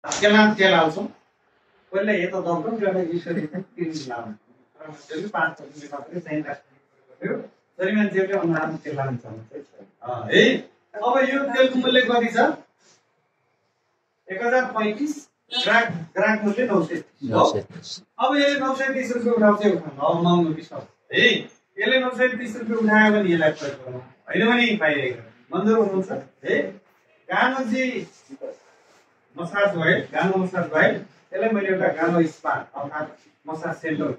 तेल हाल्छौँ पहिला यता दब्छौँ त्यसलाई यसरी किन लाउँछ र मान्छेले 5% मात्रै चाहिरहेको तरी मान्छेले अनुहारमा तेल लान्छ है। अब यो तेलको मूल्य कति छ 1035 ग्राहक मूल्य 930। अब यसले 930 रुपियाँ उठाउँछ अब महँगो विश्वास है यसले 930 रुपियाँ उठायो भने यसलाई प्रयोग गरौँ होइन भने पाइरहेको मन्जुर हुनुहुन्छ है। गानो जी मसाज भयो गानो मसाज भयो त्यसलाई मैले एउटा गानो स्पा अर्थात् मसाज सेन्टरमा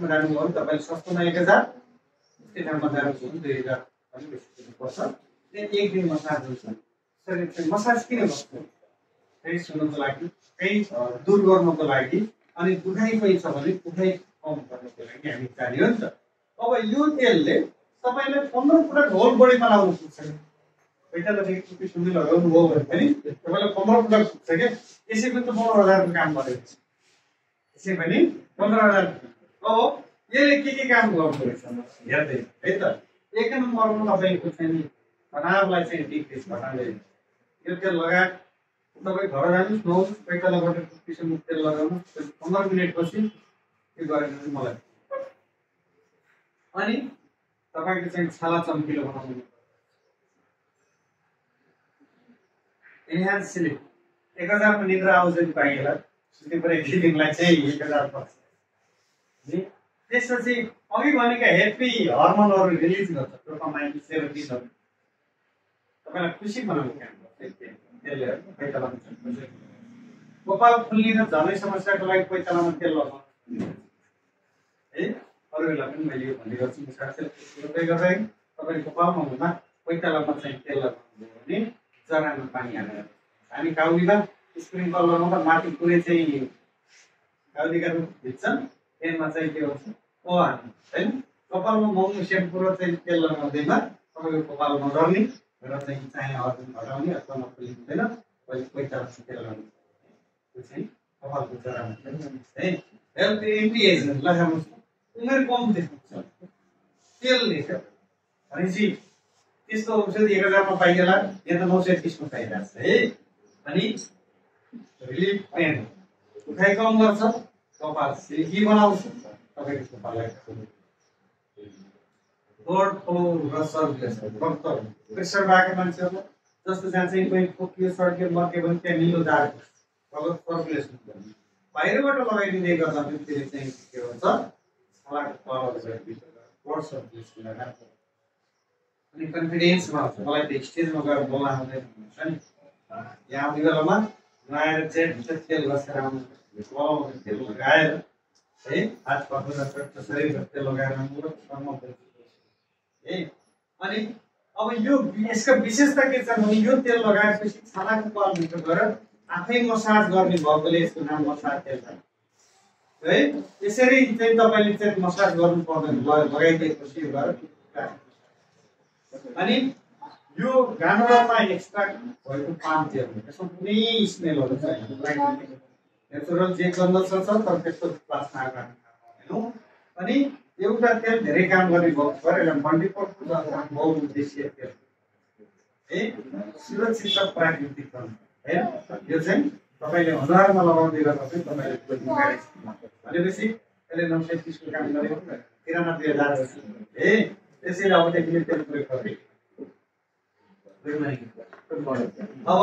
जानुभयो भने तपाईँले सस्तोमा 1000 त्यही ठाउँमा जानुहुन्छ 2000 अलिक बेसी पर्छ। त्यहाँ एक दिन मसाज हुन्छ शरीर चाहिँ मसाज किन गर्छ केही सुन्नुको लागि केही दूर गर्नुको लागि अनि दुखाइ पनि छ भने दुखाइ कम गर्नुको लागि हामी चाहियो नि त। अब यो तेलले तपाईँले 15 पटक होल बडीमा लाउनु पुग्छ पैतालादेखि सुन्दै लगाउनु भयो भने पनि तपाईँलाई 15 पटक पुग्छ क्या। यसै पनि त 15,000 को काम गरेको छ यसै पनि 15,000। अब यसले के काम गर्दो रहेछ हेर्दै है त। एक नम्बरमा तपाईँको चाहिँ तनावलाई चाहिँ डिक्रिज घटाउँदै यो तेल लगाएर तपाईँ घर जानुहोस् नुहाउनुहोस् पैतालाबाट किसिमको तेल लगाउनुहोस् 15 मिनटपछि यो गरेर मलाई अनि तपाईँको चाहिँ छाला चम्किलो बनाउनु एनहान्स स्लिप 1000 को निद्रा आउँछ नि पाइएला सुते परेको दिनलाई चाहिँ 1000 पर्छ नि। त्यसपछि अघि भनेका हेप्पी हर्मोनहरू रिलिज गर्छ डोपामाइन सेरोटोनिन तपाईलाई खुसी बनाउने काम गर्छ त्यसले पैतालामा कपाल फुल्लिन झनै समस्याको लागि पैतालामा तेल लगाउनु है। अरू बेला पनि मैले यो भन्ने गर्छु साथै गर्दै तपाईको कपालमा हुँदा पैतालामा चाहिँ तेल लगाउनु भने जरामा पानी हालेर हामी काउलीमा स्प्रिङ्कलर लगाउँदा माथि पुरै चाहिँ काउलीका रूप भिज्छ त्यसमा चाहिँ के हुन्छ ओ हाल्नु हैन। कपालमा महँगो सेम्पू र चाहिँ तेल लगाउँदैमा तपाईँको कपाल नडर्ने र चाहिँ चाहे हर्मोन घटाउने अथवा नफुल्लिँदैन पहिले पैताला तेल लगाउनु त्यो चाहिँ कपालको जरामा है। हेल्थ एन्टी एजिङ लगाउनुहोस् उमेर कम देख्नुहुन्छ तेलले भनेपछि त्यस्तो औषधि 1000 मा पाइएला यहाँ त 930 मा पाइरहेछ है। अनि रिलिफ पेन उठाइ कम गर्छ कपाल सिल्की बनाउँछ तपाईको कपाललाई ब्लड फ्लो र सर्कुलेसन रक्त प्रेसर भएको मान्छेहरु जस्तो जहाँ चाहिँ कोही खोकियो सर्कियो मर्क्यो भने त्यहाँ निलो दाग रक्त सर्कुलेसन गर्ने बाहिरबाट लगाइदिँदै गर्दा पनि त्यसले चाहिँ के हुन्छ छालाको कलर चाहिँ ब्लड सर्कुलेसन राम्रो अनि कन्फिडेन्स आउँछ। मलाई त स्टेजमा गएर बोल्न आउँदैन हुन्छ नि यहाँ आउने बेलामा नआएर चाहिँ तेल घसेर आउनु तेल लगाएर है हात पक्रेर शरीरमा तेल लगाएर आउनु है। अनि अब यो यसको विशेषता के छ भने यो तेल लगाएपछि छालाको कलभित्र गएर आफै मसाज गर्ने भएकोले यसको नाम मसाज तेल छ है। यसरी चाहिँ तपाईले चाहिँ मसाज गर्नु पर्दैन लगाइदिएपछि यो गरेर अनि यो गानोरमा एक्सट्र्याक्ट भएको पाम तेल यसमा कुनै स्मेलहरु छैन नेचुरल जे गन्ध छ तर त्यस्तो वासना गर्दैन। अनि एउटा तेल धेरै काम गर्ने भएको छ यसलाई मल्टिपर्पज बहुउद्देश्य तेल है सुरक्षित र प्राकृतिक है। यो चाहिँ तपाईले अनुहारमा लगाउँदै गर्दा चाहिँ तपाईले भनेपछि यसले 930 को काम गरेको 93,000 है। त्यसैले अबदेखि तेल प्रयोग गर्दै अब